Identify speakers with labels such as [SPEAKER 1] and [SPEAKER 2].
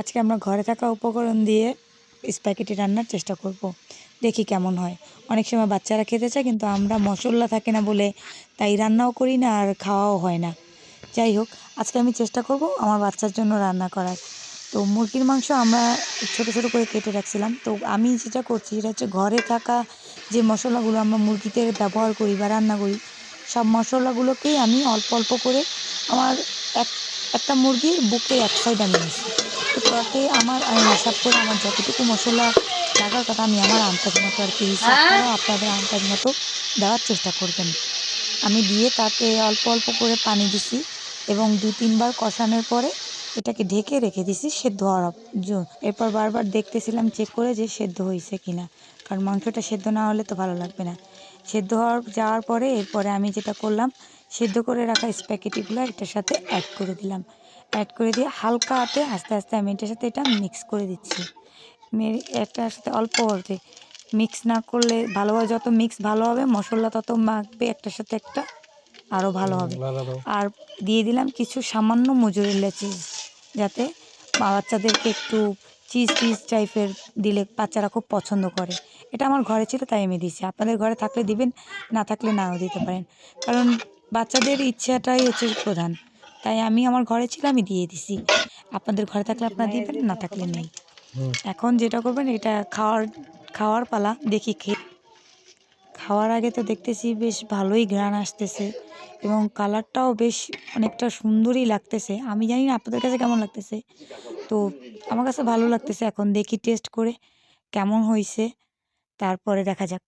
[SPEAKER 1] আজকে আমরা ঘরে থাকা উপকরণ দিয়ে স্প্যাগেটি রান্নার চেষ্টা করব। দেখি কেমন হয়। অনেক সময় বাচ্চারা খেতে চায়, কিন্তু আমরা মশলা থাকে না বলে তাই রান্নাও করি না আর খাওয়াও হয় না। যাই হোক, আজকে আমি চেষ্টা করব আমার বাচ্চার জন্য রান্না করার। তো মুরগির মাংস আমরা ছোট ছোট করে কেটে রাখছিলাম। তো আমি যেটা করছি সেটা হচ্ছে, ঘরে থাকা যে মশলাগুলো আমরা মুরগিতে ব্যবহার করি বা রান্না করি, সব মশলাগুলোকেই আমি অল্প অল্প করে আমার এক একটা মুরগির বুকের এক সাইড আমি নিছি। তো তাতে আমি হিসাব করে আমার যতটুকু মশলা লাগার কথা আমি আমার আন্দাজ মতো আর কি, আপনারাও আপনাদের আন্দাজ মতো দেওয়ার চেষ্টা করবেন। আমি দিয়ে তাতে অল্প অল্প করে পানি দিছি এবং ২-৩ বার কষানোর পরে এটাকে ঢেকে রেখে দিছি সেদ্ধ হওয়ার এরপর বারবার দেখতেছিলাম চেক করে যে সেদ্ধ হয়েছে কিনা, কারণ মাংসটা সেদ্ধ না হলে তো ভালো লাগবে না। সেদ্ধ যাওয়ার পরে এরপরে আমি যেটা করলাম, সেদ্ধ করে রাখা স্প্যাগেটিগুলো এটার সাথে অ্যাড করে দিলাম। অ্যাড করে দিয়ে হালকা হাতে আস্তে আস্তে আমি এটার সাথে এটা মিক্স করে দিচ্ছি। এটার সাথে অল্প অল্পে মিক্স না করলে ভালোভাবে, যত মিক্স ভালো হবে মশলা তত মাখবে একটার সাথে একটা, আরও ভালো হবে। আর দিয়ে দিলাম কিছু সামান্য মোজরেলা চিজ, যাতে বাচ্চাদেরকে একটু চিজ চিজ টাইপের দিলে বাচ্চারা খুব পছন্দ করে। এটা আমার ঘরে ছিল তাই আমি দিছি। আপনাদের ঘরে থাকলে দিবেন, না থাকলে নাও দিতে পারেন, কারণ বাচ্চাদের ইচ্ছাটাই হচ্ছে প্রধান। তাই আমি আমার ঘরে ছিল আমি দিয়ে দিছি। আপনাদের ঘরে থাকলে আপনারা দিবেন, না থাকলে নেই। এখন যেটা করবেন, এটা খাওয়ার পালা। দেখি খাওয়ার আগে তো দেখতেছি বেশ ভালোই ঘ্রাণ আসতেছে এবং কালারটাও বেশ অনেকটা সুন্দরই লাগতেছে। আমি জানি না আপনাদের কাছে কেমন লাগতেছে, তো আমার কাছে ভালো লাগতেছে। এখন দেখি টেস্ট করে কেমন হয়েছে, তারপরে দেখা যাক।